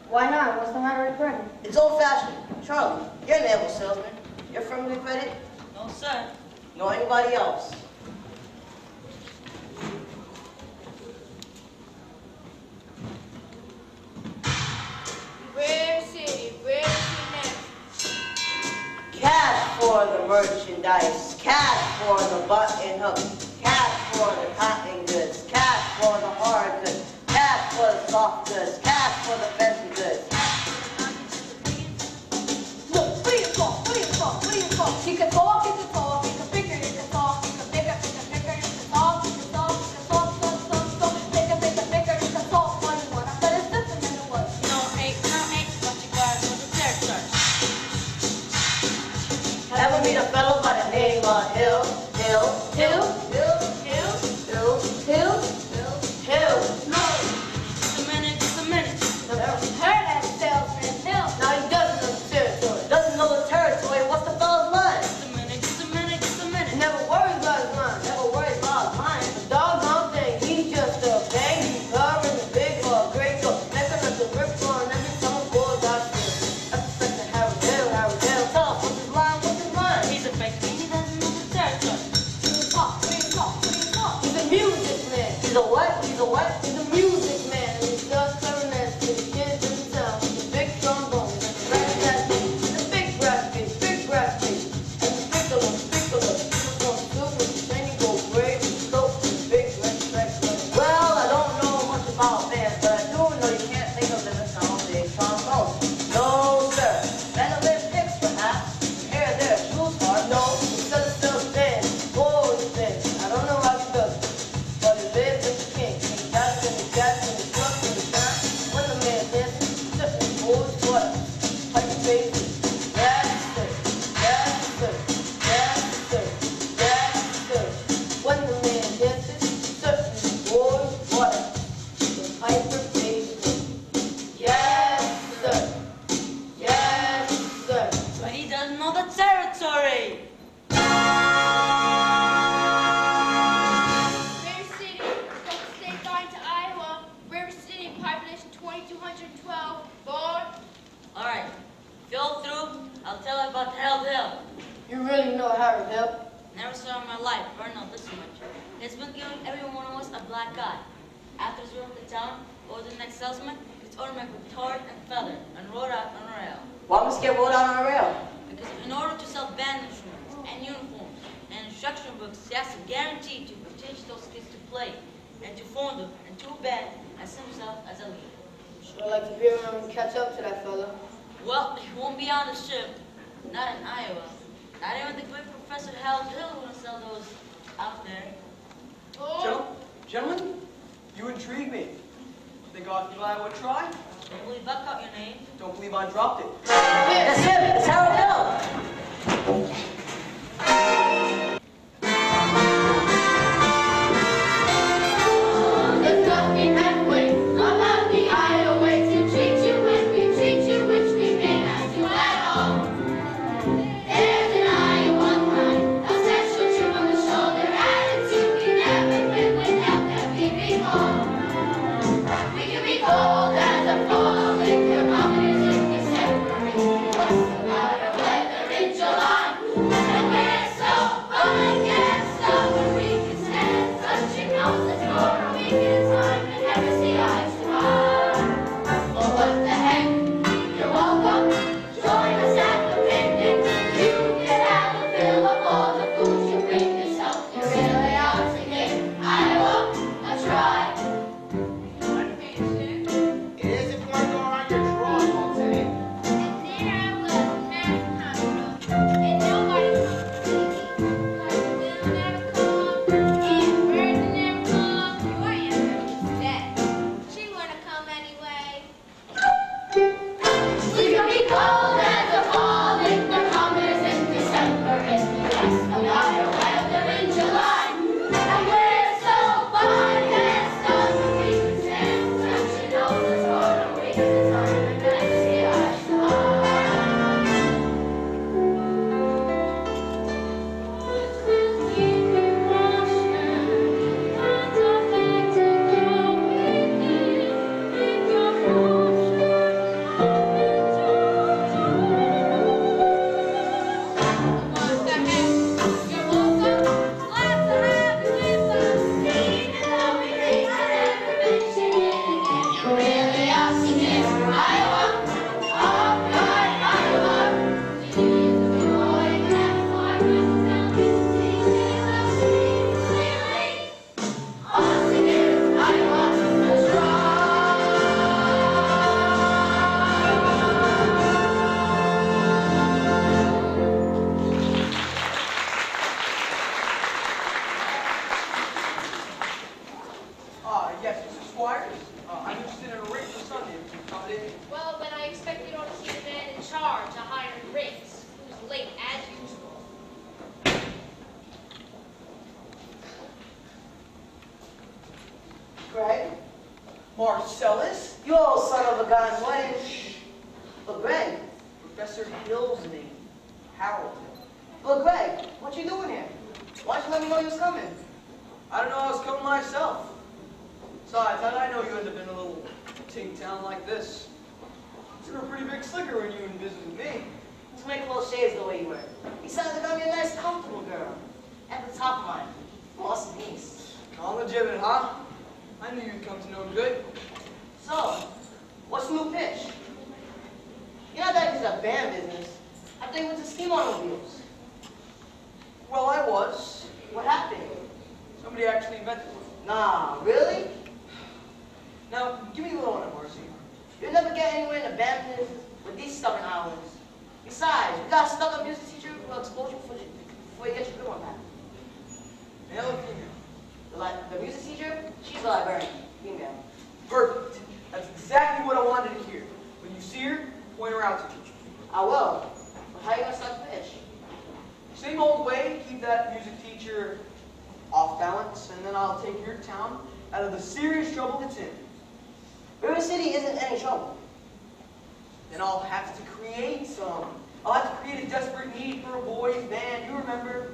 Why not? What's the matter with credit? It's old-fashioned. Charlie, you're an able salesman. You're from New Credit? No, sir. Nor anybody else. Rare City next. Cash for the merchandise. Cash for the button hooks. Cash for the cotton goods. Cash for the hard goods. Cash for the soft goods. Cash for the fancy goods. Look, what do you call? What do you call? What do you call? You can talk, you can talk, you can figure, you can talk, you can figure, you can figure, you can talk, you can talk, you can talk, figure, you can talk. What you want? I said it's different than it was. No, ain't, but you guys know the territory. Ever meet a fellow by the name of Hill? Hill? Hill? Hill? Hill? Hill? Hill? Hill? Hill? No. Just a minute, just a minute. Never heard that salesman. Hill. Now he doesn't know the territory. Doesn't know the territory. What's the fellow's line? Just a minute, just a minute, just a minute. Never worries about his mind. Never worries about his mind. The doggone thing. He's just a bangy, covering the big or great or making us a rip on every summer boys out there. That's the second Harry Hill. Tell us, what's his line? What's his line? He's a fake, he doesn't know the territory. What do you talk? What do you talk? What do you talk? He's a music man. He's a what? He's a what? He's a music man, and he does clarinets to the kids in town with the big trombone and the rat-tat-tat and the big brass bass, and the piccolo. He was on soup with the shiny gold braid and soap and the big red striped leather. Well, I don't know much about bands, but I do know you can't think of them as sound big trombone. No, sir. Mandolin picks, perhaps. Here, there, shoes hard. No, instead of still bands, boys bands. I don't know how he does it, but he lives in the king. And he got it in the gas and the truck and the shine. When the man dances, sipping boys water, like a baby. Yes, sir. Yes, sir. Yes, sir. Yes, sir. When the man dances, sipping boys water, the piper baby. Yes, sir. Yes, sir. But he doesn't know the territory. River City, closest state line to Iowa. River City, population 2,212. Born. All right, if you're through, I'll tell you about Harold Hill. You really know Harry Hill? Never saw in my life, but I know this much. He's been giving every one of us a black eye. After he's rode the town, or the next salesman, gets automatic with tarred and feather and rode out on a rail. Why must get rolled out on a rail? Because in order to sell band instruments and uniforms and instruction books, he has to guarantee to teach those kids to play and to form them into a band as himself as a leader. Sure like to be around and catch up to that fella. Well, he won't be on the ship, not in Iowa. Not even the great Professor Harold Hill who will sell those out there. Gentlemen, you intrigue me. Think I'll give Iowa a try? Don't believe I caught your name. Don't believe I dropped it. That's him. It's Harold Hill. It's nothing halfway. I'm not the Iowa way to treat you when we treat you, which we may not do at all. There's an Iowa kind, a special chip on the shoulder, attitude we never win without that we recall. We can be cold as a falling thermometer in December. What's the matter weather in July? Riggs, who's late as usual. Greg, Marcellus? you old son of a gun, what is... But Greg, Professor Hill's name. Harold. but Greg, what you doing here? Why'd you let me know you was coming? I don't know, I was coming myself. Besides, how did I know you end up in a little tink town like this? You were a pretty big slicker when you were in business with me. Just make little shades the way you were. Besides, I got me a nice, comfortable girl. At the top of mine. Boss niece. On the gibbet, huh? I knew you'd come to no good. So, what's the new pitch? You know that is a band business. I think it was the steam automobiles. Well, I was. What happened? Somebody actually invented it. Nah, really? Now, give me a little on it, Marcy. You'll never get anywhere in the band business with these stubborn hours. Besides, you got a stuck-up music teacher who will expose you before you get your good one back. Male or female? The music teacher, she's a librarian. Female. Perfect. That's exactly what I wanted to hear. When you see her, point her out to me. I will. But how you gonna start the pitch? Same old way, keep that music teacher off balance, and then I'll take your town out of the serious trouble it's in. River City isn't any trouble. Then I'll have to create some. I'll have to create a desperate need for a boys' band. You remember?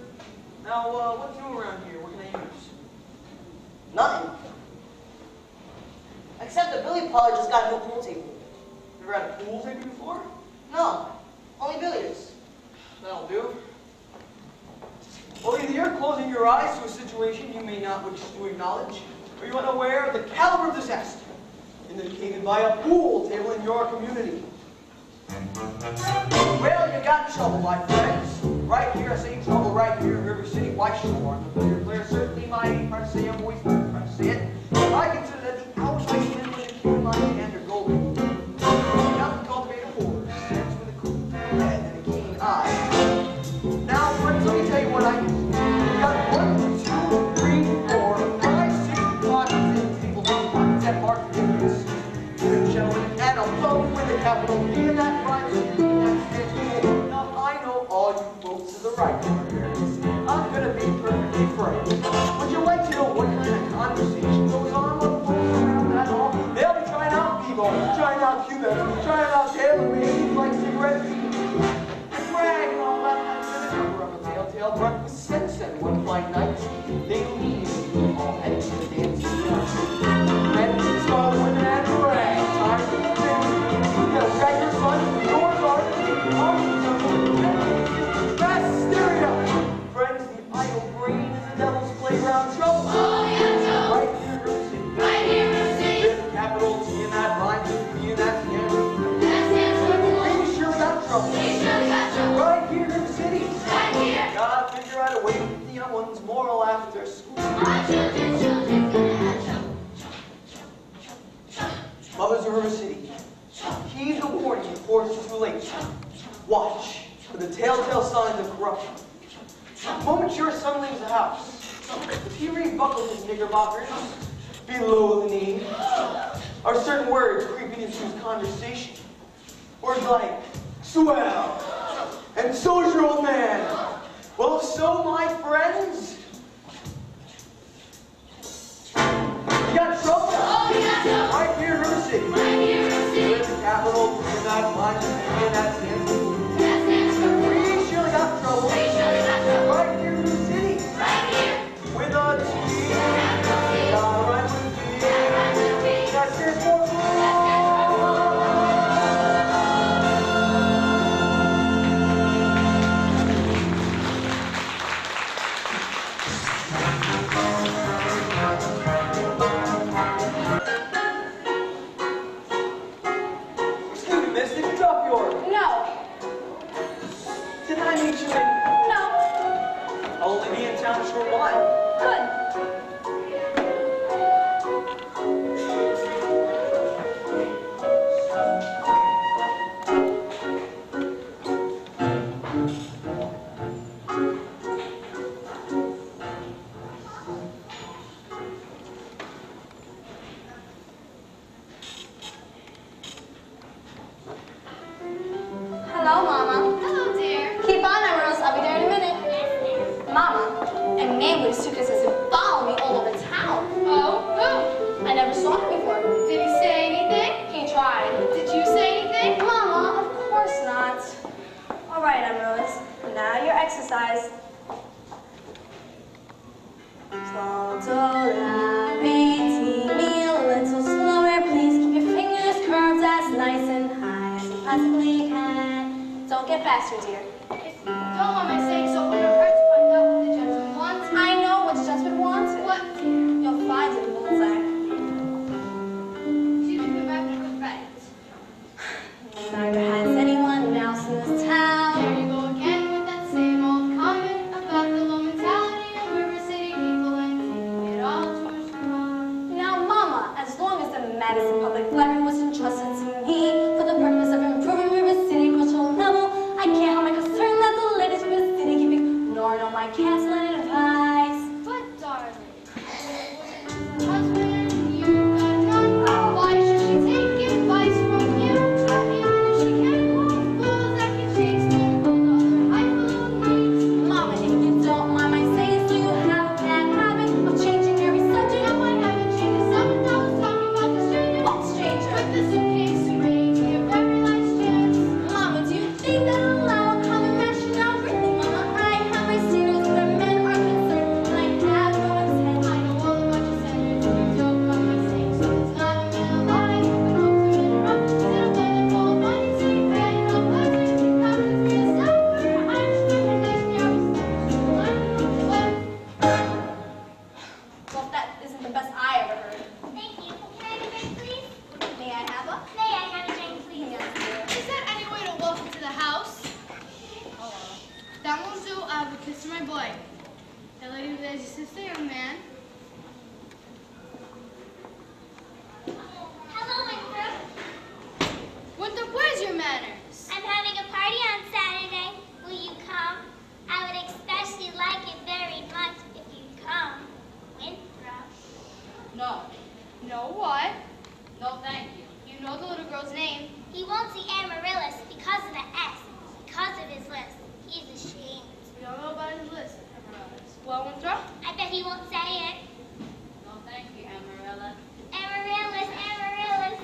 Now, what's new around here? What can I use? Nothing. Except the billy parlor just got a new pool table. You ever had a pool table before? No, only billiards. That'll do. Well, either you're closing your eyes to a situation you may not wish to acknowledge, or you're unaware of the caliber of disaster indicated by a pool table in your community. Well, you got in trouble, my friends. Right here, I say trouble right here in River City, White Shore. The billiard player certainly might try to say I'm always trying to say it. I consider that the hours wasted in the human mind and are golden. Nothing cultivated horror stands with a cool head and a keen eye. Now, friends, let me tell you what I do. We got 1, 2, 3, 4, 5, 6 pockets in table pockets at market areas. Good gentlemen, and a low with a capital B in that rhymes with B and that stands for. Now, I know all you folks to the right here. I'm gonna be perfectly frank. Would you like to know what kind of conversation goes on when folks around that hall? They'll be trying out Bebo, trying out Cuba, trying out tailor-made like cigarette beans. And bragging all about having the cover of a telltale breakfast since and one fine night, they leave all heading to the dancing floor. And so women and brag, time to they'll drag your son, your daughter, hysteria. Friends, the idle brain is the devil's playground trouble. Oh, yeah, Joe. Right here, River City. Right here, River City. With capital T in that rhymes with B in that the end. That stands for pool. We sure got trouble. We surely got trouble. Right here, River City. Right here. Gotta figure out a way to get the young ones moral after school. My children gonna have trouble. Mothers of River City, heed the warning before it's too late. Watch for the telltale signs of corruption. The moment your son leaves the house, if he rebuckles his knickerbockers below the knee, are certain words creeping into his conversation. Words like, swell, and so's your old man. Well, if so, my friends, you got trouble. Oh, we got trouble. Right here in River City. Right here, River City. With the capital, in that line, and that stands. That stands for pool. We surely got trouble. We surely got trouble. Right here in River City. Right here. With a T. Capital T. All right with me. That rhymes with B. That stands for That stands for pool. Excuse me, miss, did you drop your... No, Did I meet you in... no, I'll only be in town a short while. good. Hello, Mama. Hello, his suitcases and follow me all over town. Oh, who? I never saw him before. Did he say anything? He tried. Did you say anything? Mama, of course not. All right, Amaryllis. Now your exercise. Slow to la, me a little slower, please. Keep your fingers curved as nice and high as you possibly can. Don't get faster, dear. Don't want my saying so when it hurts to find out what the gentleman wants. I know what the gentleman wanted. What, dear? You'll find it in bullseye. She should be back in a good fight. Neither has anyone else in this town. There you go again with that same old comment about the low mentality of River City people and taking it all to a strong. Now, Mama, as long as the Madison Public Library was entrusted to me for the purpose of improving River City cultural level, I can't help my concern that the ladies of River City keep ignoring all my counseling advice. But darling, the husband you got none. Why should she take advice from you? If she can't quote fools that can Shakespeare and hold other highfalutin names. Mama, if you don't mind my saying so, you have a bad habit of changing every subject. Now I haven't changed the subject. I was talking about the stranger. What stranger? With the suitcase arranged to give every last chance. Mama, do you think that I'll allow a common rationale? Really, Mama, I have my standards where men are concerned, and I have no intent. I know all about your standards. You don't mind my saying so. It's not a man alive who can hope to interrupt. Instead of letting go of money, so you pay it off later. You promise for yourself. I'm just recommendation you always Well, that isn't the best I ever heard. Thank you. Can I have a drink, please? May I have a? May I have a drink, please? Yes, dear. Is that any way to welcome to the house? That won't do. I have a kiss for my boy. That lady there's your sister, young man. Hello, Winthrop. Winthrop, where's your manners? I'm having a party on Saturday. Will you come? I would especially like it very much if you'd come. Winthrop. No. No, what? No, thank you. You know the little girl's name. He won't see Amaryllis because of the S, because of his list. He's ashamed. We don't know about his list. Well, Winthrop? I bet he won't say it. No, thank you, Amarilla. Amaryllis, Amaryllis.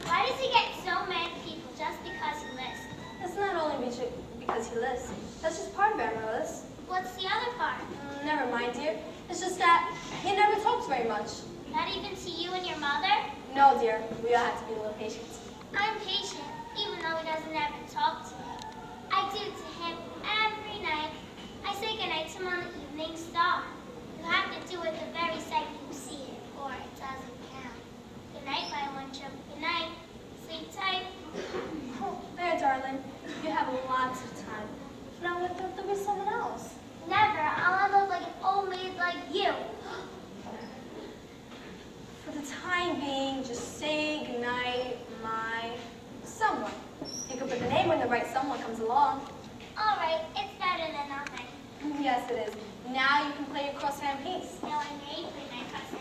Why does he get so mad at people just because he lists? It's not only because he lives. That's just part of Amaryllis. What's the other part? Never mind, dear. It's just that he never talks very much. Not even to you and your mother? No, dear. We all have to be a little patient. I'm patient, even though he doesn't ever talk to me. I do to him every night. I say goodnight to him on the evening star. You have to do it the very second you see it, or it doesn't count. Good night, my Winthrop. Good night. Sleep tight. Oh, there, darling. You have lots of time. Now, Winthrop, there'll be someone else. Never. I'll end up like an old maid like you. For the time being, just say goodnight, my someone. You can put the name when the right someone comes along. All right, it's better than nothing. Yes, it is. Now you can play your crosshand piece. No, I made good night, cousin.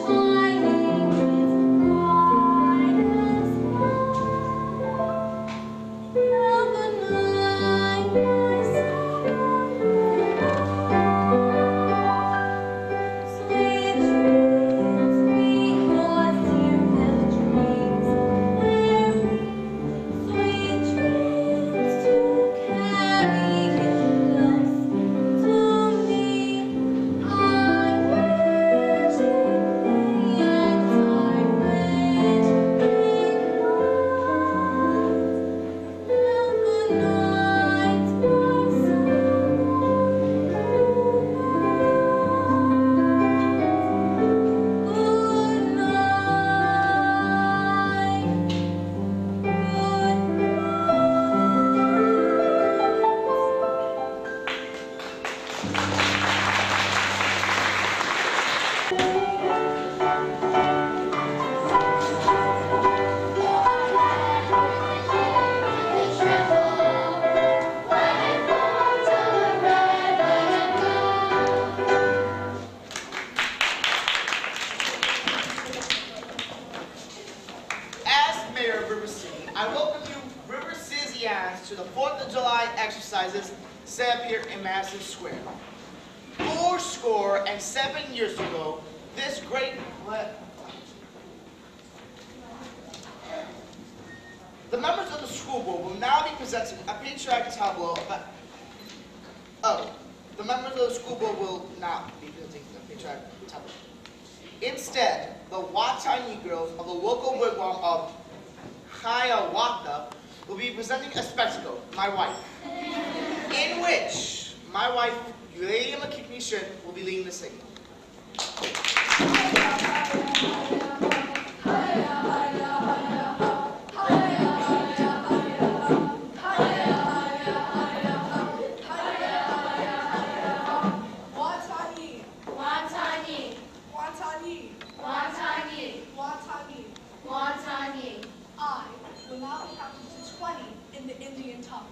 Shining mayor of River City, I welcome you River Citians to the 4th of July exercises set up here in Madison Square. 407 years ago, this great... The members of the school board will now be presenting a patriotic tableau about... Oh, the members of the school board will not be presenting a patriotic tableau. Instead, the Watai girls of the local wigwam of Hiawatha will be presenting a spectacle, My Wife, in which my wife, Lady McKinney, will be leading the singing. I will now be counting to 20 in the Indian tongue.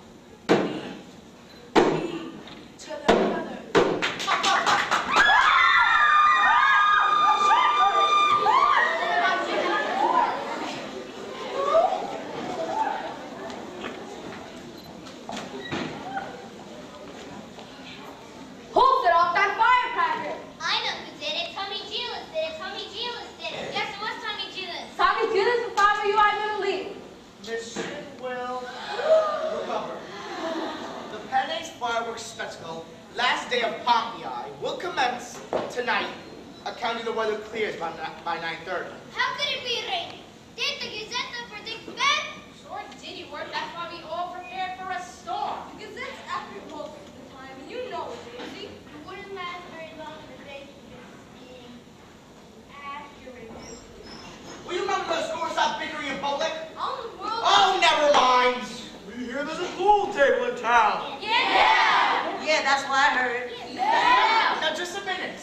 B to the feather. Who set off that firecracker? I know who did it. Tommy Gilas did it. Tommy Gilas did it. Yes, it was Tommy Gilas. Tommy Judas will follow you out in the lead. Mission will recover. The Pennace fireworks spectacle, last day of Pompeii, will commence tonight, accounting the weather clears by 9:30. How could it be raining? Did the Gazette predict bad? Sure did. You weren't that probably all prepared for a storm. The Gazette's accurate most of the time, and you know it, Daisy. It wouldn't last very long for they being accurate. Will you remember the school stop bickering in public? On the world. Oh, never mind. We hear there's a pool table in town. Yeah, that's what I heard. Now, just a minute.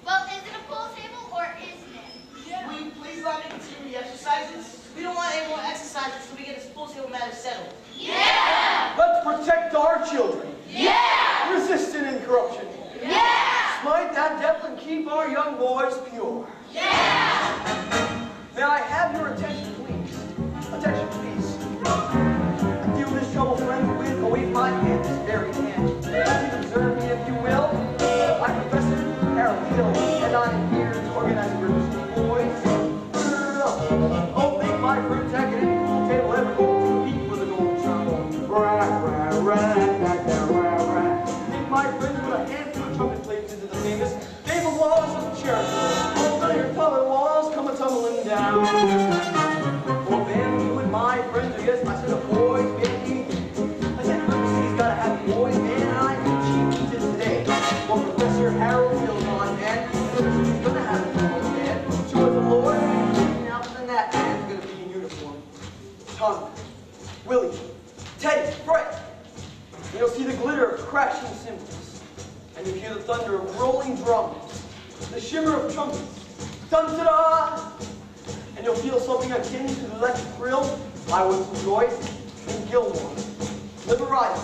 Well, is it a pool table or isn't it? Will you please let me continue the exercises? We don't want any more exercises until we get this pool table matter settled. Let's protect our children. Resisting incorruption. Smite that devil and keep our young boys pure. May I have your attention, please? Attention, please. I feel this trouble, friend, with or wave my hand, this very hand. Observe me if you will. I'm Professor Harold Hill, and I'm here to organize a group of boys. Oh, think my protected pool table ever go to compete with a golden trombone. Think my friends put a handful of trumpet plates into the famous David Walls of Jericho. Oh, now your public walls come a-tumbling down. Well, then you and my friends, I guess I said a boys, baby. I said River City's got a happy boys, man, and I think Chief did today. Well, Professor Harold Hill's on, man, and River City's gonna have a boys, man. Sure as the Lord, now than that man's gonna be in uniform. Tom, Willie, Teddy, Fred. And you'll see the glitter of crashing cymbals, and you hear the thunder of rolling drums, the shimmer of trumpets, dun-ta-da! And you'll feel something akin to the electric thrill I once enjoyed in Gilmore, Liberato,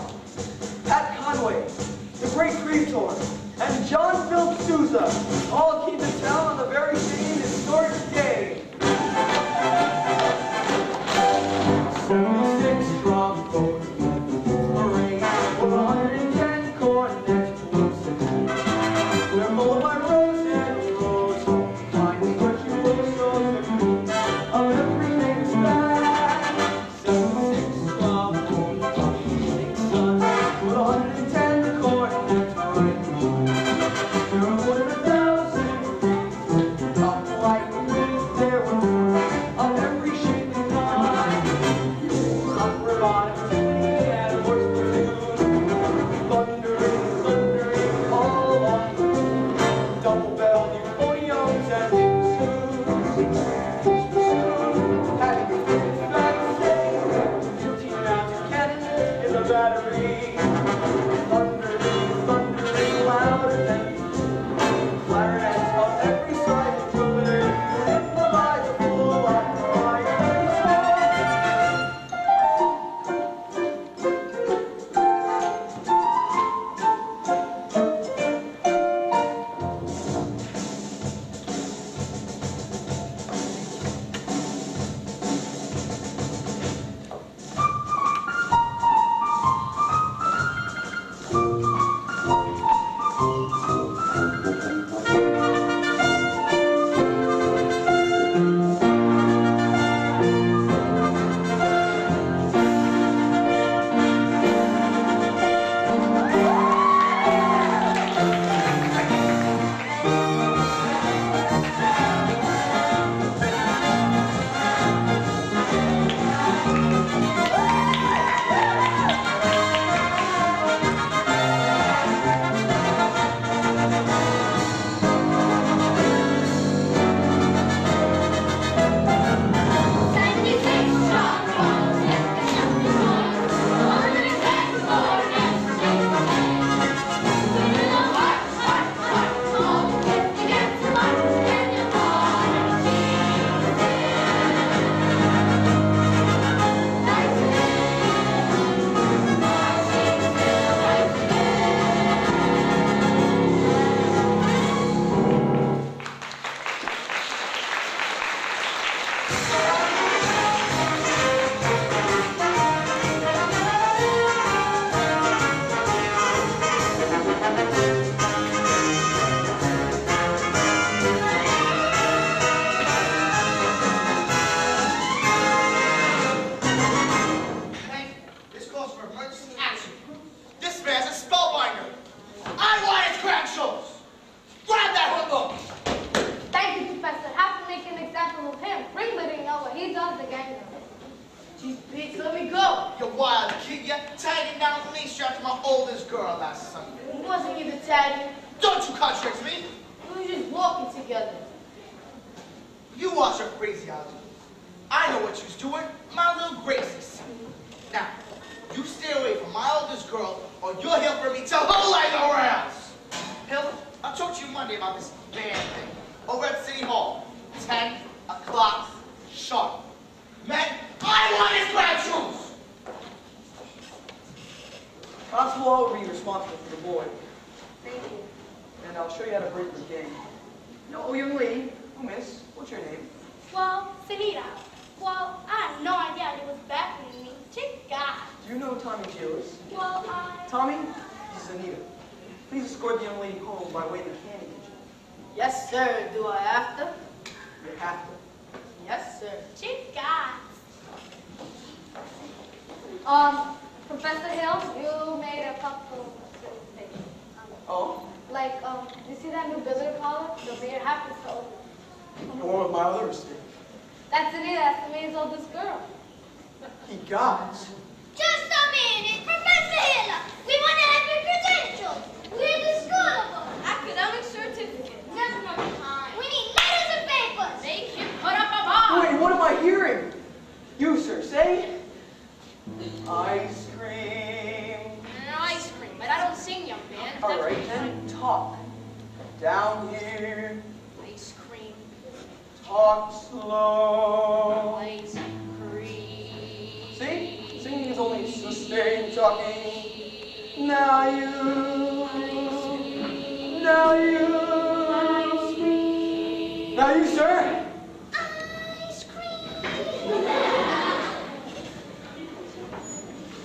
Pat Conway, the great Creator, and John Philip Sousa, all came to town on the very same historic day. 76 trombones, parade, 110 cornets, they're full of my rose and rose, fine virtuosos of every name's band. 76 trombones, 6 sons, 110 cornets, right. There are more than 1,000 upright. Hank, this calls for emergency action. This man's a spellbinder. I want his credentials. Grab that hoodlum. Thank you, Professor. Have to make an example of him. Bring living know what he does again. Gee, Pete, let me go. You wild kid, you tagging down the leash after my oldest girl last Sunday. It wasn't even tagging. Don't you contradict me. We were just walking together. You watch your crazy eyes. I know what you's doing. My little Gracies. Now, you stay away from my oldest girl, or you'll hear from me till her like nowhere else. Hill, I talked to you Monday about this band thing. Over at City Hall. 10 o'clock sharp. Men, I want his credentials! Constable O will be responsible for the boy, Thank you. and I'll show you how to break the game. No, young lady. Oh, miss, what's your name? Well, Senita. Well, I had no idea it was beckoning me. Thank God. Do you know Tommy Gillis? Well, I... Tommy, this is Anita. Please escort the young lady home by way of the candy kitchen. Yes, sir. Do I have to? You have to. Yes, sir. Thank God. Professor Hill, you made a couple of mistakes. Oh? Like, you see that new billiard parlor? The beer happens to open. The one with my other mistake. That's Anita, that's the maid's oldest girl. He got. Just a minute, Professor Hill. We want to have your credentials. We're the school board. Academic certificate. Just no time. We need letters and papers. Make him put up a bar. Wait, what am I hearing? You, sir, say. Ice cream. Ice cream, but I don't sing, young man. All right, then talk. Down here. Ice cream. Talk slow. Ice cream. See? Singing is only sustained talking. Now you. Now you. Now you, sir. Ice cream.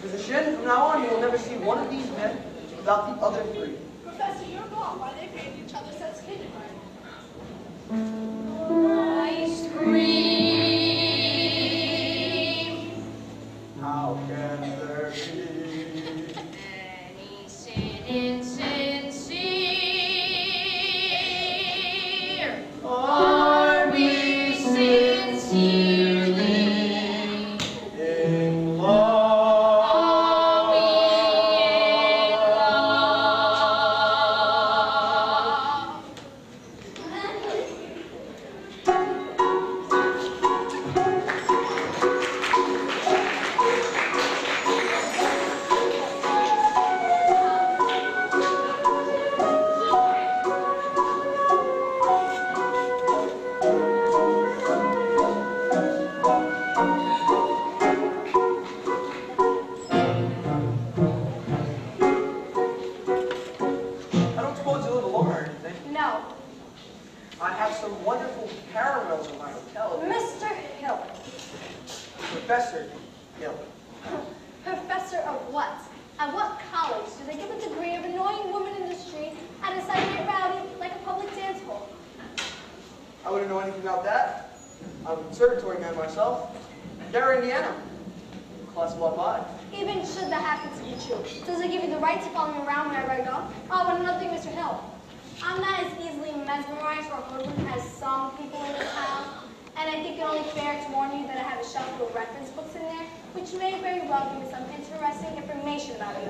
Mrs. Shin, from now on, you will never see one of these men without the other three. Professor, you're wrong. Why they paid each other since kindergarten? Ice cream. How can there be? Any sin insincere. Are we sincerely in love? Are we in I don't suppose you live alone or anything. No. I have some wonderful caramels in my hotel. Mr. Hill. Professor Hill. Professor of what? At what college do they give a degree of annoying women in the street at a Saturday rowdy like a public dance hall? I wouldn't know anything about that. I'm a conservatory man myself. Gary, Indiana. Class of 1-5. Even should that happen to be true, does it give you the right to follow me around wherever I go? Oh, and another thing, Mr. Hill. I'm not as easily mesmerized or hoodwinked as some people in this town, and I think it's only fair to warn you that I have a shelf of reference books in there, which may very well give you some interesting information about you.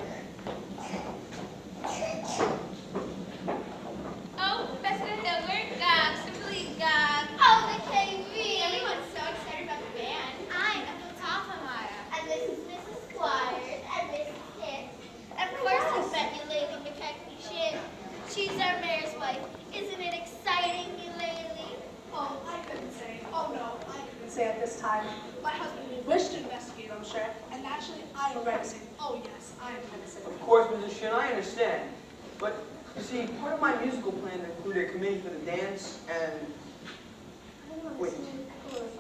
Oh, Professor Hill, we're gone. Simply gone. Oh, the KV. Everyone's so excited about the band. I'm Ethel Toffenmeyer. And this is Mrs. Squires. And this is Kit. Of course, I met you, Lady McKechnie. She's our mayor's wife. Isn't it exciting, you lady? Oh, I couldn't say. Oh, no, I couldn't say at this time. My husband will wish to investigate, I'm sure. And naturally, I already said, oh, yes, I am going to say. Of course, Mrs. Shin, I understand. But, you see, part of my musical plan included a committee for the dance and... Wait.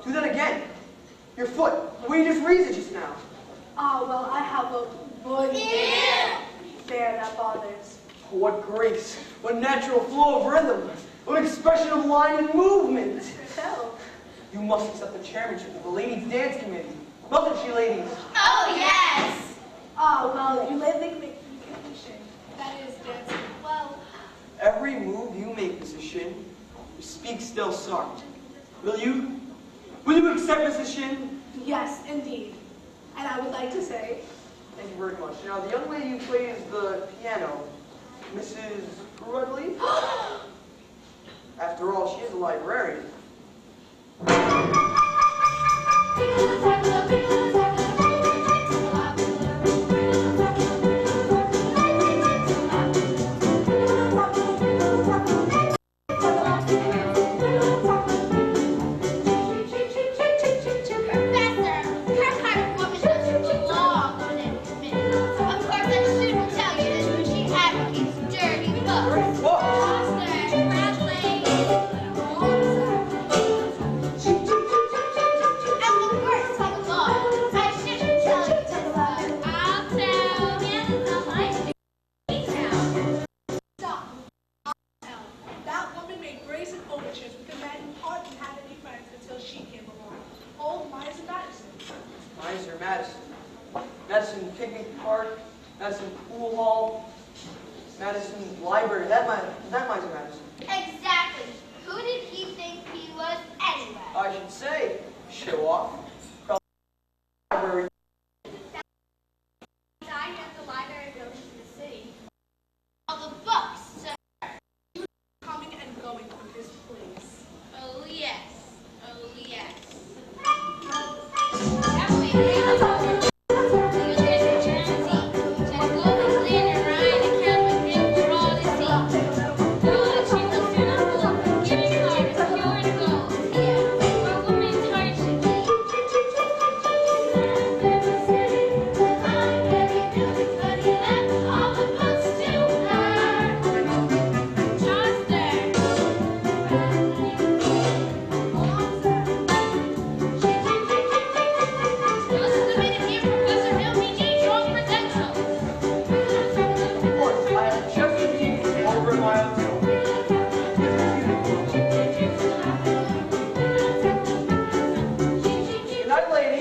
Do that again. Your foot. The way you just raised it just now. Ah, well, I have a wood there that bothers. Oh, what grace. What natural flow of rhythm. What expression of line and movement. So, You must accept the chairmanship of the Ladies' Dance Committee. Mustn't she, ladies? Oh, yes. ah, well, you lately make communication. That is dancing. Well, Every move you make, Mrs. Shin, you speak still sorry. Will you? Will you accept, Mrs. Shin? yes, indeed. And I would like to say, Thank you very much. Now, the young lady who plays the piano, Mrs. Grudley. After all, she is a librarian. that woman made brazen overtures with a man who hardly had any friends until she came along. Old Miser Madison. Miser Madison. Madison Picnic Park. Madison Pool Hall. Madison Library. That Miser Madison. Exactly. Who did he think he was anyway? I should say, show off. Library. Died at the library building in the city. All the books, sir. Coming and going through this place. Oh, yes. Oh, yes. That way,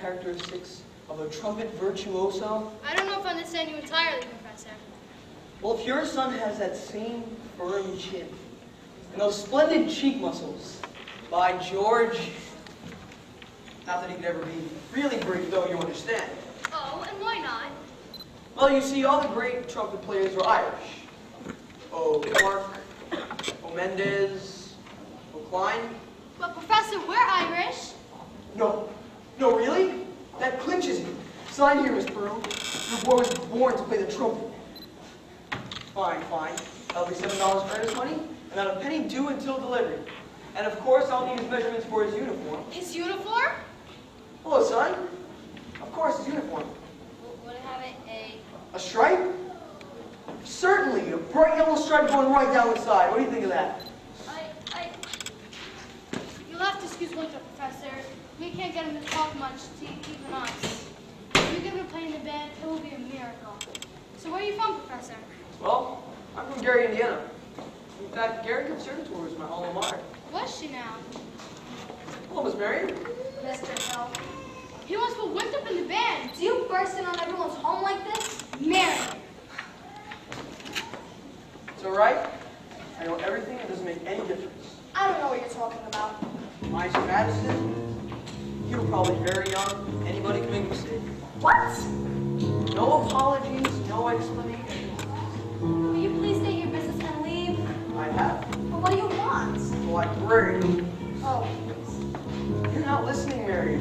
Characteristics of a trumpet virtuoso? I don't know if I understand you entirely, Professor. Well, if your son has that same firm chin and those splendid cheek muscles, by George, not that he could ever be really brief, though, you understand. Oh, and why not? Well, you see, all the great trumpet players were Irish. Clark, Mendes, Klein. But Professor, we're Irish. No, really? That clinches me. Sign here, Miss Peru. Your boy was born to play the trumpet. Fine. That'll be $7 earnest money, and not a penny due until delivery. And of course, I'll need his measurements for his uniform. His uniform? Hello, son. Of course, his uniform. Would it have A stripe? Certainly, a bright yellow stripe going right down the side. What do you think of that? You'll have to excuse Winter, Professor. We can't get him to talk much to even us. If you get him to play in the band, it will be a miracle. So where are you from, Professor? Well, I'm from Gary, Indiana. In fact, Gary Conservatory is my alma mater. Was she now? Hello, Miss Marion. Mr. Hill, He wants to put Winthrop in the band. do you burst in on everyone's home like this? Mary. It's all right. I know everything. It doesn't make any difference. I don't know what you're talking about. Miles Madison, you were probably very young. Anybody can make a mistake. What? No apologies, no explanation. Will you please state your business and leave? I have. Well, what do you want? The librarian. Oh, You're not listening, Mary.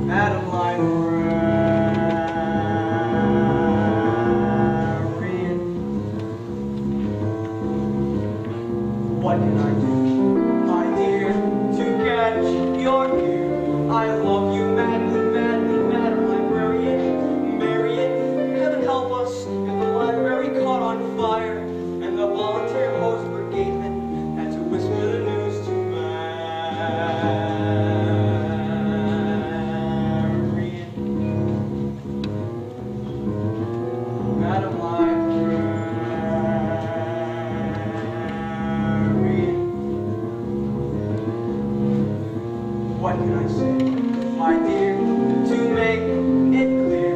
Madam Librarian, what can I do, my dear, to catch your ear? I love you madly, madly, Madam Librarian. Marian, heaven help us if the library caught on fire and the volunteer host brigademan had to whisper the news to Marian. Madam Librarian, what can I say, my dear, to make it clear?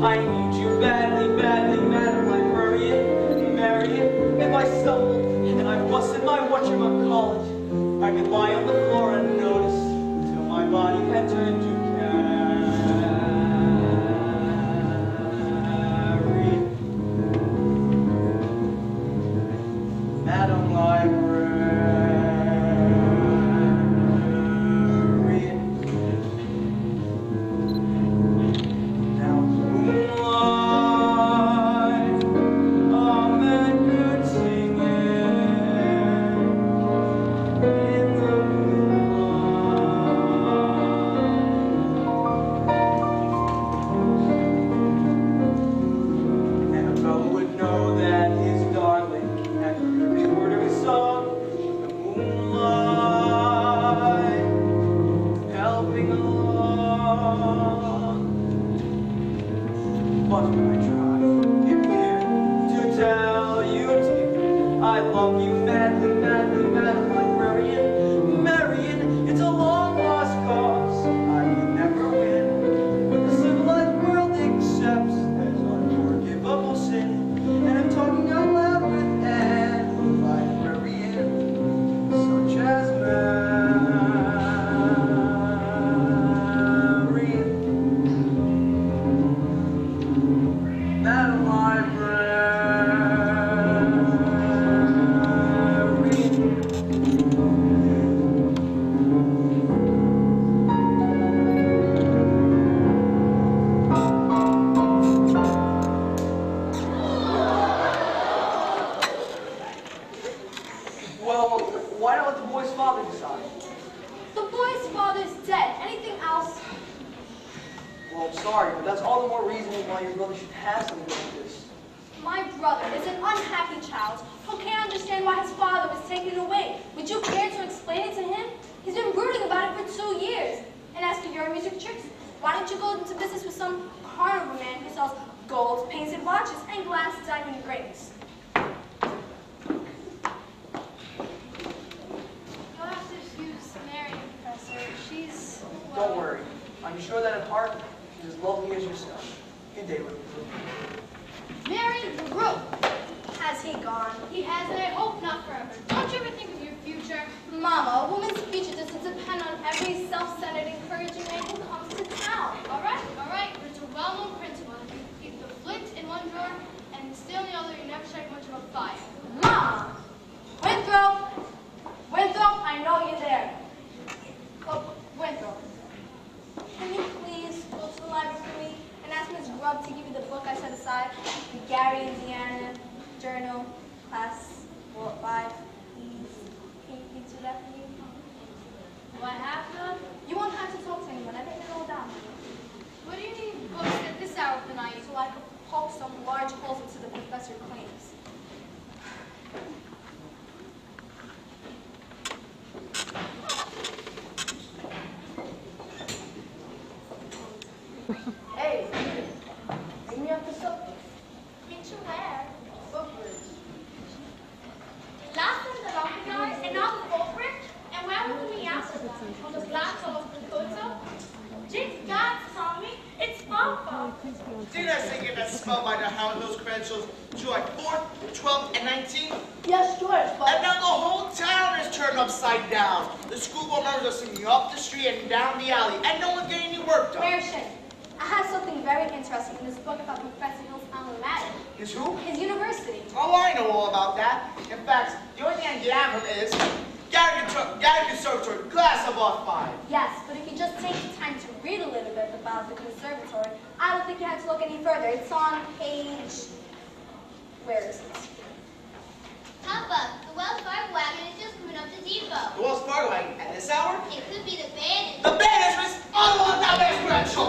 I need you badly, badly, Madam Librarian. Marian, if I stumbled and I busted my whatchamacallit, I could lie on the floor unnoticed till my body had turned to carrion. Madam Librarian, now moonlight, a man could sing it in the moonlight. And a fellow would know that his darling had heard every word of his song. The moonlight helping along. But when I try in here to tell you, dear, I love you madly, madly, Madam Librarian. Marian, it's a long lost cause I will never win. But the civilized world accepts as unforgivable sin. And I'm talking out loud with an librarian such as Marian. Madam Librarian. Well, why not let the boy's father decide? the boy's father's dead. Anything else? Well, I'm sorry, but that's all the more reason why your brother should have something like this. My brother is an unhappy child who can't understand why his father was taken away. Would you care to explain it to him? He's been brooding about it for 2 years. And as for your music tricks, why don't you go into business with some carnival man who sells gold, painted watches, and glass diamond rings? You'll have to excuse Mary, Professor. She's, Don't worry. I'm sure that at heart, she's as lovely as yourself. Good day, Ruth. Mary LaRue. Has he gone? He has, and I hope not forever. Don't you ever think of your future? Mama, a woman's future doesn't depend on every self-centered, encouraging man who comes to town. All right. But it's a well-known principle. If you keep the flint in one drawer and steel in the other, you never strike much of a fire. Mom! Winthrop! Winthrop, I know you're there. Oh, Winthrop, can you please go to the library for me and ask Miss Grubb to give you the book I set aside? The Gary, Indiana Journal, Class 4, 5. Please. Can you please do that for me? Do I have them? You won't have to talk to anyone. I think it all down. What do you need books at this hour of the night? So I could poke some large holes into the professor claims. Hey, bring me up the subject. Meet you where? Footbridge. Last in the Rocky Yard and now the Footbridge? And where will we after that? On the flats of the Coastal? Jinx God, Tommy, it's Papa. Didn't I say get that spell by the hound those credentials July 4th, 12th, and 19th? Yes, George, And but now the whole town is turned upside down. The school board members are singing up the street and down the alley, and no one's getting any work done. Mayor Shin, I have something very interesting in this book about Professor Hill's alma mater, Is who? his university. Oh, I know all about that. In fact, the only thing I can get out of him is Gary Conservatory, class above 5. Yes, but if you just take the time to read a little bit about the conservatory, I don't think you have to look any further. It's on page... Where is it? Papa, the Wells Fargo wagon is just coming up the depot. The Wells Fargo wagon at this hour? It could be the bandits. The bandits, miss! I don't want that man's credential!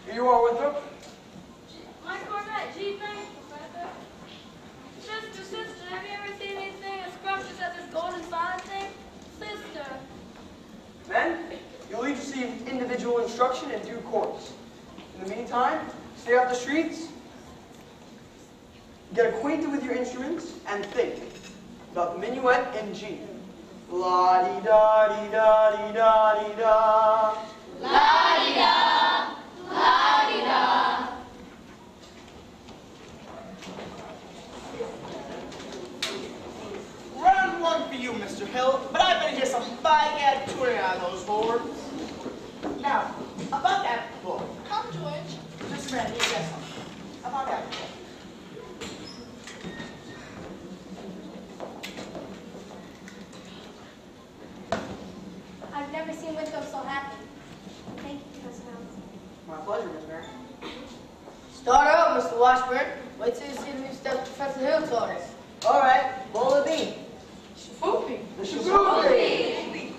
Here you are, Winthrop. My cornet, gee, thanks, Professor. Sister, have you ever seen anything as scrumptious as this golden silent thing? Sister. Then, you'll each receive individual instruction in due course. In the meantime, stay off the streets, get acquainted with your instruments, and think about the minuet in G. La-di-da-di-da-di-da-di-da. La-di-da, la-di-da. Round one for you, Mr. Hill, but I better get some fine tuning on those boards. Now, about that book. come, George. Just a minute, you get something. About that book. I've never seen Winthrop so happy. Thank you, Professor Mountain. My pleasure, Miss Mary. Start out, Mr. Washburn. Wait till you see the new steps Professor Hill taught us. All right, bowl of bean. Shafoopy. The Shaboopy.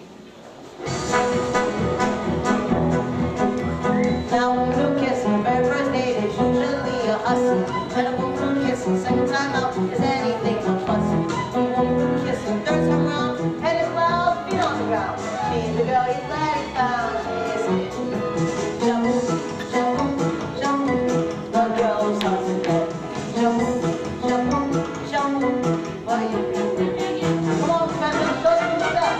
Now, blue kissing, very first date is usually a hussy. When a blue kissing, second time out is anything but fussy. Blue kissing, third time round, head is loud, feet on the ground. She's the girl he's glad he found. She's jump, jump, jump. The girl's hussy. Jump, jump, jump. What are you doing? Come on, Professor, show them the stuff.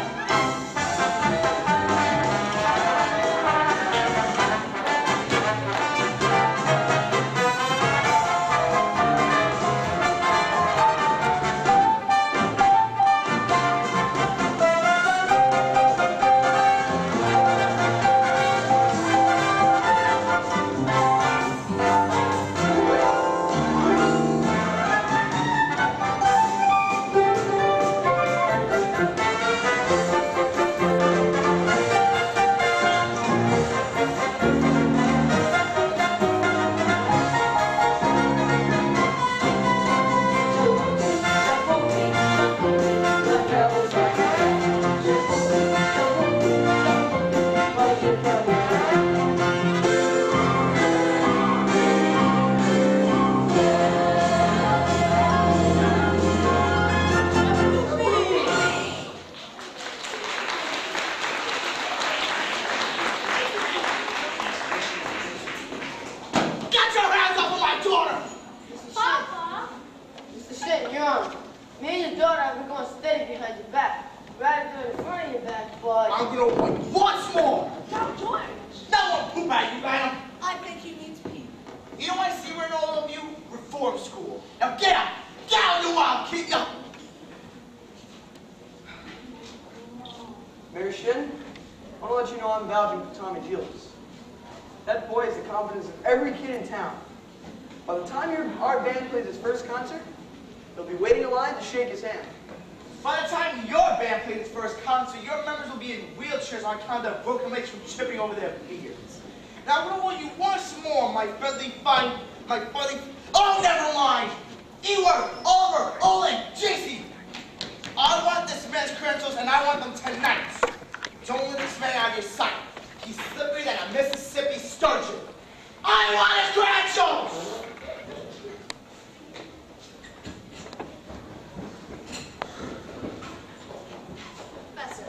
Your Honor, me and your daughter have been going steady behind your back. Rather do it in front of your back, but... I'm gonna warn you once more. Now, George, No one poop at you, madam. I think he needs pee. You know what I see in all of you? Reform school. Now get up. Get out, you wild kid. Yo. Mary Shin, I want to let you know I'm vouching for Tommy Gillis. That boy is the confidence of every kid in town. By the time our band plays its first concert, they'll be waiting in line to shake his hand. By the time your band plays its first concert, your members will be in wheelchairs on account of broken legs from tripping over their beards. Now I'm gonna warn you once more, my friendly, oh, never mind! E-word, Oliver, Olin, JC! I want this man's credentials and I want them tonight. Don't let this man out of your sight. He's slippery like a Mississippi sturgeon. I want his credentials! Professor,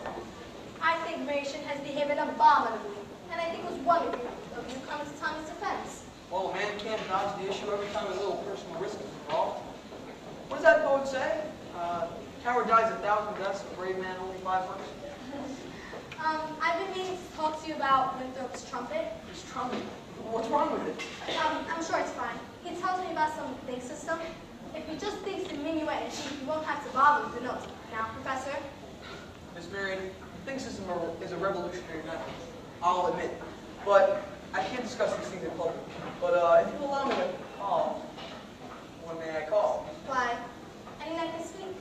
I think Mary Shin has behaved abominably, and I think it was wonderful of you coming to Tommy's defense. Well, a man can't dodge the issue every time a little personal risk is involved. What does that poet say? Coward dies 1,000 deaths, a brave man only 500. I've been meaning to talk to you about Winthrop's trumpet. His trumpet? What's wrong with it? I'm sure it's fine. He tells me about some think system. If he just thinks the minuet and sheep, you won't have to bother with the notes. Now, Professor? Miss Marion, I think system is a revolutionary method, I'll admit. But I can't discuss these things in public. But if you allow me to call, when may I call? Why, any night this week.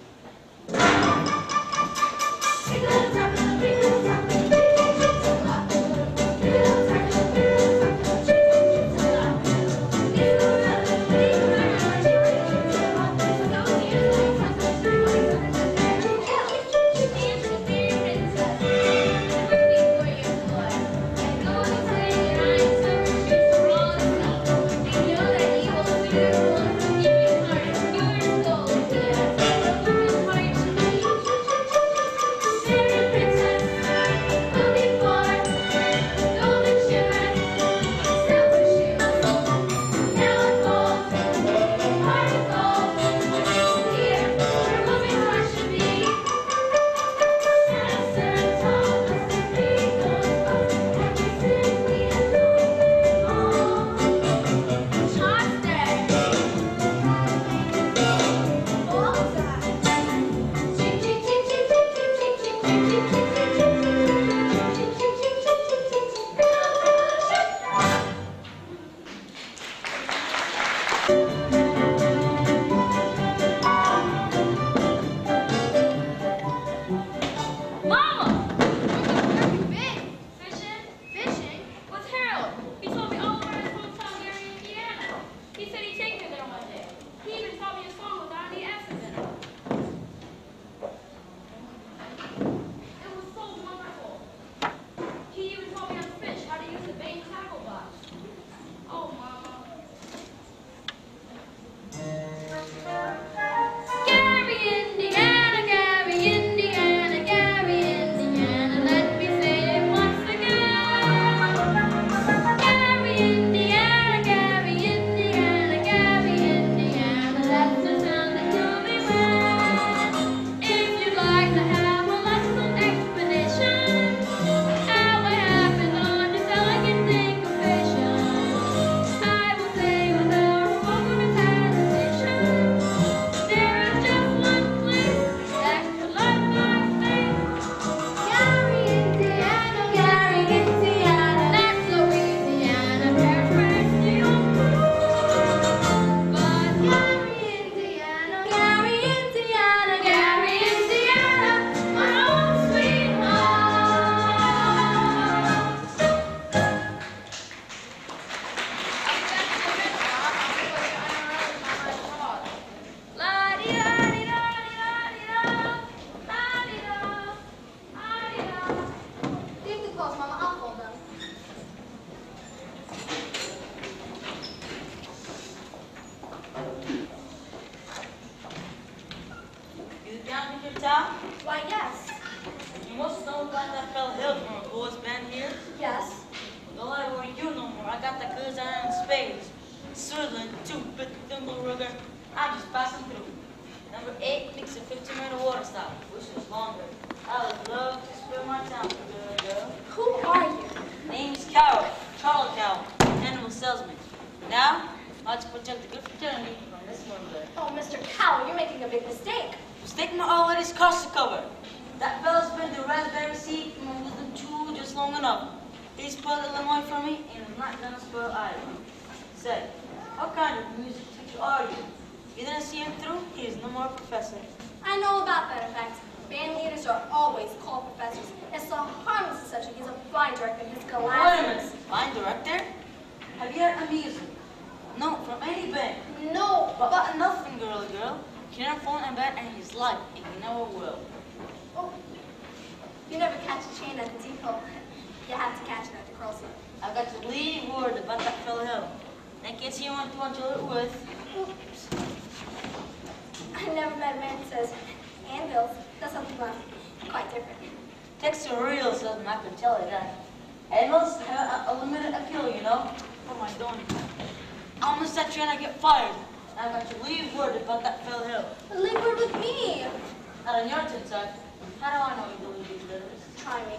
Why, yes. You must know about that fella Hill from our boys band here? Yes. Don't let it worry you no more. I got the goods iron spades. Sutherland, 250 Thimble Rugger. I'm just passing through. Them number 8 makes a 15-minute water stop. Wish it was longer. I would love to spend my time with a girl. Who are you? Name's Carol, Charlie Carroll, animal salesman. Now, I have to protect the good fraternity from this murder. Oh, Mr. Cowell, you're making a big mistake. Mistake my old lady's cost to cover. That fella's been the raspberry seed from my wisdom chew just long enough. He spoiled Illinois for me, and I'm not gonna spoil Iowa. Say, what kind of music teacher are you? You didn't see him through? He is no more a professor. I know about that effect. Band leaders are always called professors. It's so harmless to such a he's a fine director. His Wait a glasses. minute, fine director? Have you heard a music? No, from any band. No, But nothing, girly girl. He never fallen in bed in his life, and he never will. Oh, you never catch a train at the depot. You have to catch it at the crossing. I got to leave word about that fella Hill. In case you want to enjoy it with. Oops. I never met a man who says, and bills. That's something quite different. Takes a real salesman, I can tell you that. Animals have a limited appeal, you know. What am I doing? I'll miss that train, I get fired. I got to leave word about that fella Hill. Leave word with me. Not on your tin side. How do I know you believe these letters? Try me.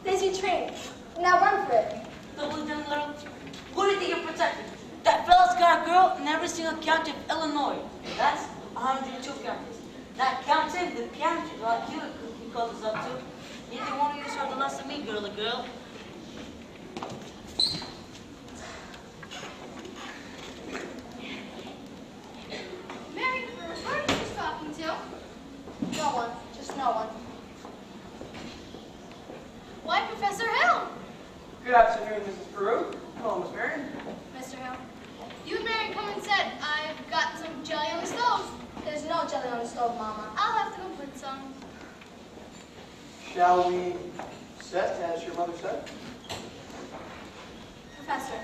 There's your train. Now run for it. Double down, little. Who do you think you're protecting? That fella's got a girl in every single county of Illinois. That's 102 counties. Not counting the counties like you he calls us up to. Neither one of you saw the less of me, girly girl. Mary, who are you just talking to? No one. Just no one. Why, Professor Hill? Good afternoon, Mrs. Peru. Hello, Miss Marion. Mr. Hill, You and Mary come and said, I've got some jelly on the stove. there's no jelly on the stove, Mama. I'll have to go put some. Shall we set as your mother said? Professor,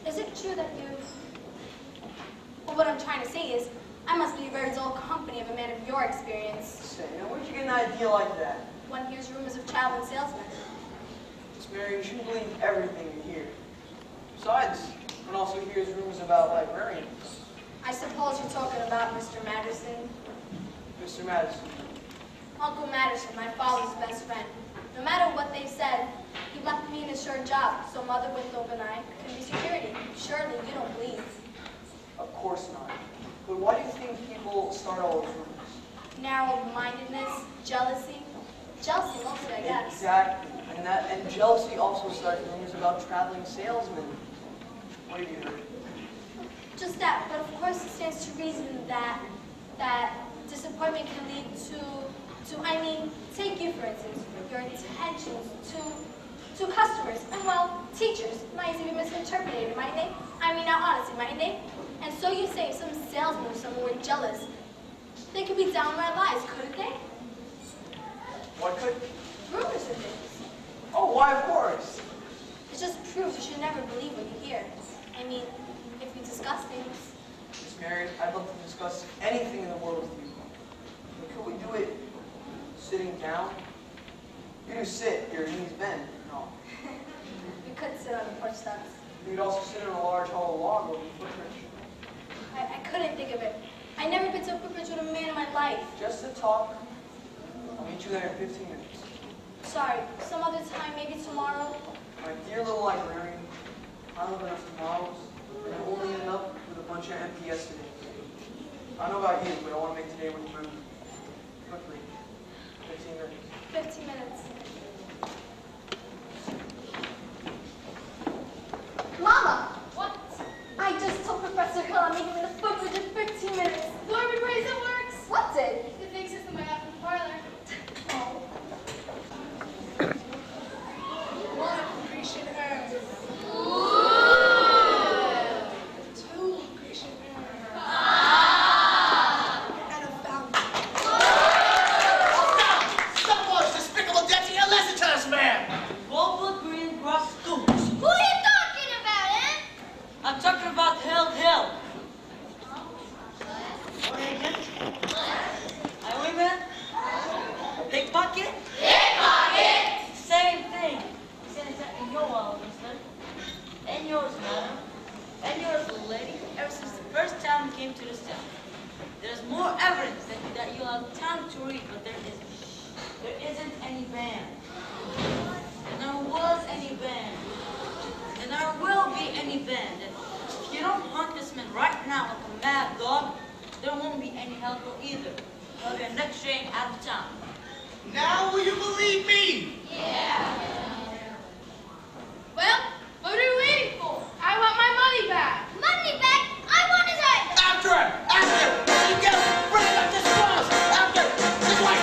is it true that you... Well, what I'm trying to say is, I must be a very dull company of a man of your experience. Say, now where'd you get an idea like that? One hears rumors of traveling salesmen. Miss Marion, you shouldn't believe everything you hear. Besides, one also hears rumors about librarians. I suppose you're talking about Mr. Madison. Mr. Madison. Uncle Madison, my father's best friend. No matter what they said, he left me an assured job, so Mother Winthrop and I could be security. Surely you don't believe. Of course not. But why do you think people start all those rumors? Narrow-mindedness, jealousy. Jealousy mostly, I guess. Exactly. And jealousy also starts rumors about traveling salesmen. What have you heard? Just that, but of course it stands to reason that disappointment can lead to take you for instance, your intentions to customers, and well, teachers might even misinterpret it, mightn't they? Now honestly, mightn't they? And so you say if some salesman or someone were jealous, they could be downright lies, couldn't they? What could? Rumors of things. Oh, why, of course. It just proves you should never believe what you hear. If you discuss things. Miss Marion, I'd love to discuss anything in the world with you. But could we do it sitting down? You do sit, your knees bend. No. We could sit on the porch steps. You could also sit on a large hollow log over the footbridge. I couldn't think of it. I never been to a footbridge with a man in my life. Just to talk. I'll meet you there in 15 minutes. Sorry, some other time, maybe tomorrow. My dear little librarian, I don't have enough tomorrows, and I'm only ending up with a bunch of empty yesterdays. I don't know about you, but I want to make today worth remembering. Quickly. 15 minutes. 15 minutes. Mama! What? I just told Professor Hill I'm meeting in the footbridge in 15 minutes. Dormy praise it works. What did? The big system I got from the parlor. Oh. One Grecian herb. Two Grecian herb. And a fountain. Stop all this despicable debt and listen to this man! Boba Green Grass Scoops. Who are you talking about, eh? I'm talking about Hill. What again? Highwayman? Pickpocket? Same thing. He said it's in your wallet, mister. And yours, madam. to this town. There's more evidence that you'll have time to read, but there isn't. There isn't any band. And there was any band. And there will be any band. And if you don't hunt this man right now like a mad dog, there won't be any help either. There'll be a next train out of town. Now will you believe me? Well, what are you waiting for? I want my money back. Money back? I want his head! After him! After him! Let him go! Bring him up this cross! After him! This way!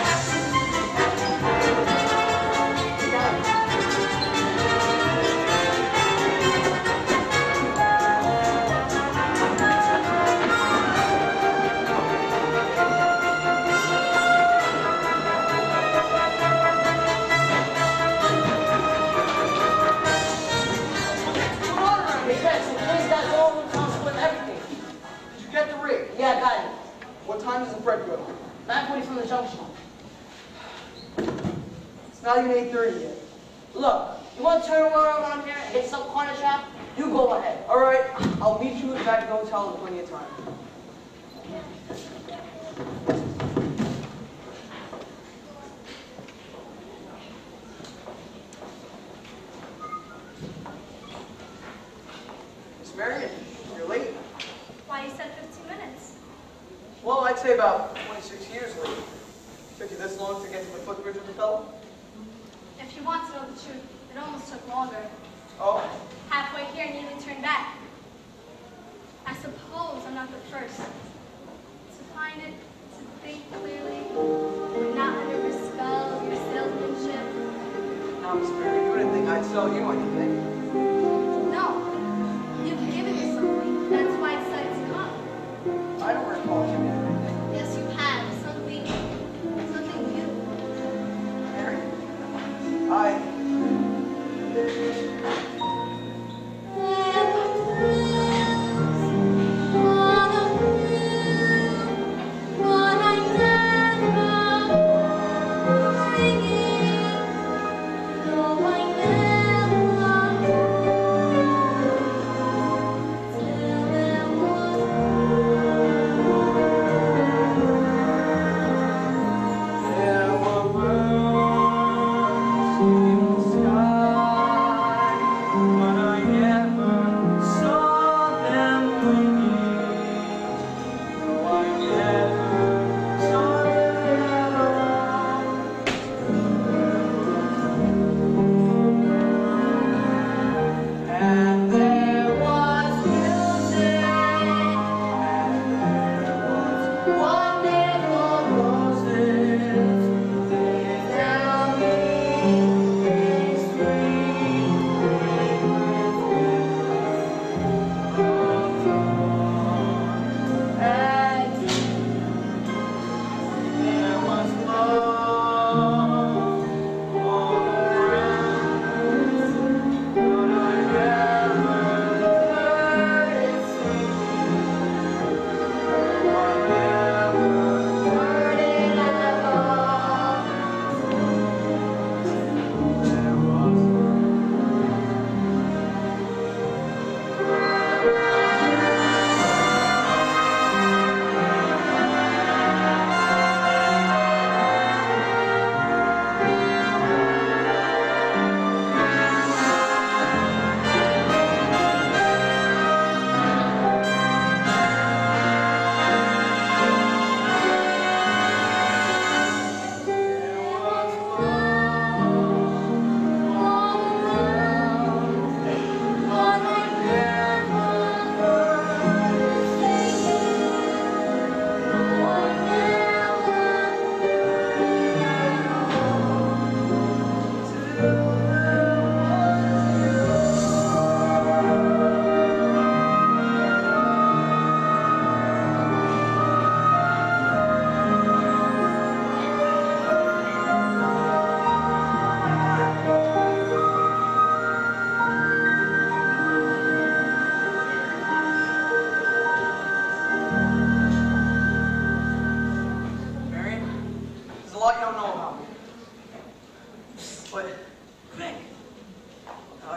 Yeah, I got it. What time does the Fred go? 9:40 from the junction. It's not even 8:30 yet. Look, you want to turn around here and get some corner shop? You go ahead. All right, I'll meet you at the back of the hotel in plenty of time. Miss Marion, you're late. Why, you said 15 minutes. Well, I'd say about 26 years late. Took you this long to get to the footbridge with the fellow? If you want to know the truth, it almost took longer. Oh, Halfway here, I nearly turned back. I suppose I'm not the first to find it, to think clearly, not under the spell of your salesmanship. now, Miss Marion, you didn't think I'd sell you anything. No, you've given me something. That's why I decided to come. I don't recall giving you anything. Yes, you have. Something new. Marion, I...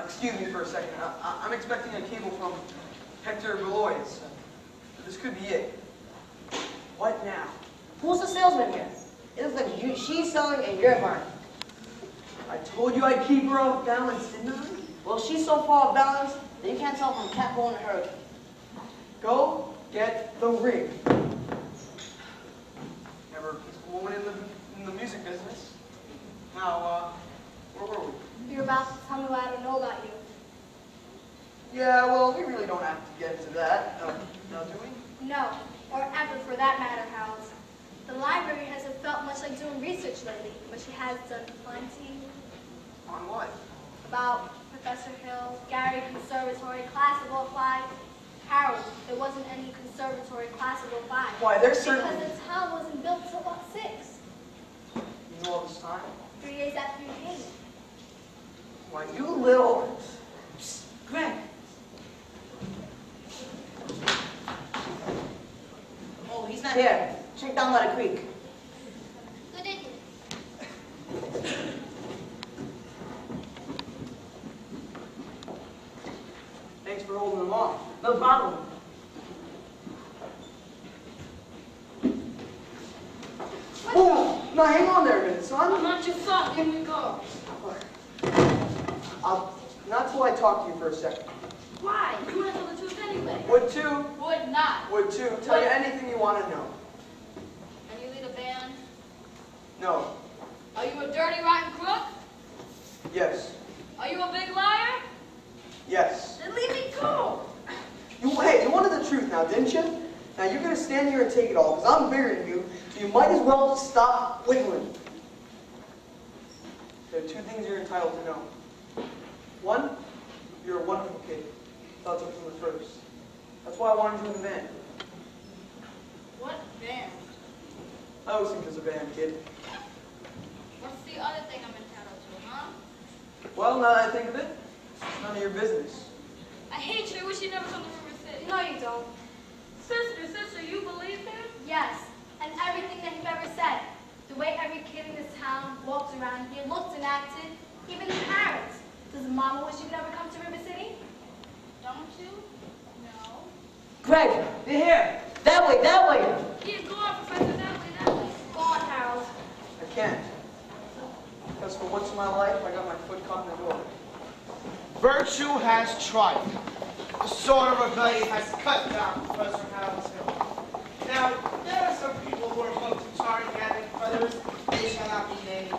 Excuse me for a second. I'm expecting a cable from Hector Belois. This could be it. What now? Who's the salesman here? It looks like she's selling and you're buying. I told you I'd keep her off balance, didn't I? Well, she's so far off balance that you can't tell from cat going to hurricane. Go get the ring. Never a woman in the music business. Now, where were we? You're about to tell me what I don't know about you. Yeah, well, we really don't have to get into that. Now, do we? No, or ever for that matter, Harold. The library hasn't felt much like doing research lately, but she has done plenty On what? about Professor Hill, Gary Conservatory, Classical Applied. Harold, there wasn't any conservatory Classical Applied. Why, there's certainly... Because the town wasn't built till about 6. You know all this time? 3 days after you came. Why, you little... Greg. Oh, he's not here. Check down by the creek. Good idea. Thanks for holding them off. No problem. Oh, now hang on there a minute, son. I'm not your son. Here we go. Not till I talk to you for a second. Why? You want to tell the truth anyway. Would too, Would not. tell you anything you want to know. And you lead a band? No. Are you a dirty, rotten crook? Yes. Are you a big liar? Yes. Then leave me go. Hey, you wanted the truth now, didn't you? Now you're going to stand here and take it all, because I'm bigger than you, so you might as well just stop wiggling. There are 2 things you're entitled to know. 1, you're a wonderful kid. Thought so from the first. That's why I wanted you in the band. What band? I always think there's a band, kid. What's the other thing I'm entitled to, huh? Well, now that I think of it, it's none of your business. I hate you. I wish you never come to River City. No, you don't. Sister, you believe him? Yes, and everything that you've ever said. The way every kid in this town walked around here, looked and acted, even the parents. Does Mama wish you'd never come to River City? Don't you? No. Greg, you're here. That way, that way. Yeah, go on, Professor. That way. Go on, Harold. I can't. Because for once in my life, I got my foot caught in the door. Virtue has triumphed. The sword of rebellion has cut down Professor Harold's Hill. Now, there are some people who are both charring at it, others, they shall not be named.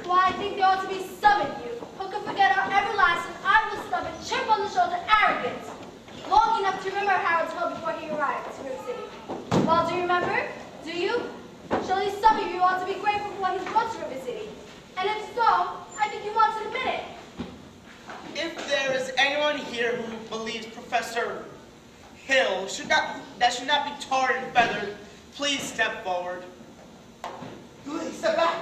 Why, I think there ought to be some of you who could forget our everlasting, idle, stubborn, chip on the shoulder arrogance. Long enough to remember Harold's Hill before he arrived to River City. Well, do you remember? Do you? Surely some of you ought to be grateful for what he's brought to River City. And if so, I think you want to admit it. If there is anyone here who believes Professor Hill should not be tarred and feathered, please step forward. Please step back.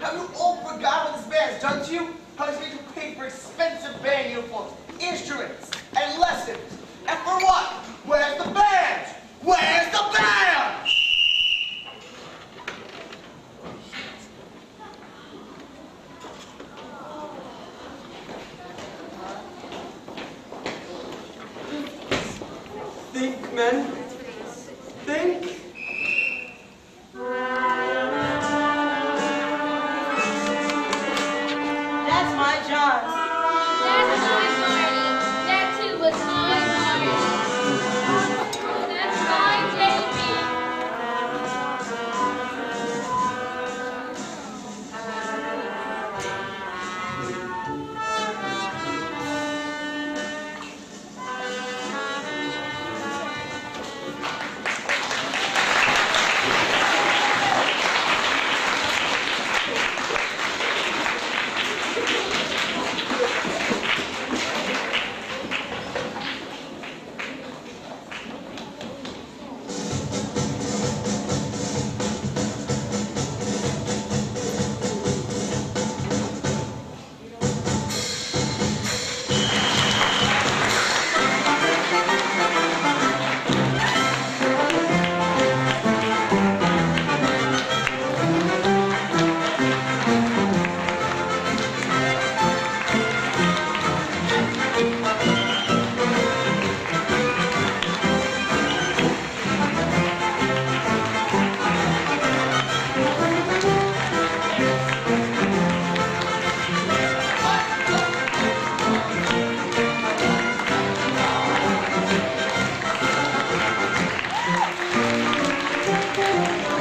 Have you all forgotten what this band's done to you? How he's made you pay for expensive band uniforms, instruments, and lessons. And for what? Where's the band? Where's the band? Think, men. Think. That's my John. That's my Marty. That too was my Marty. That's my Davy. Thank you.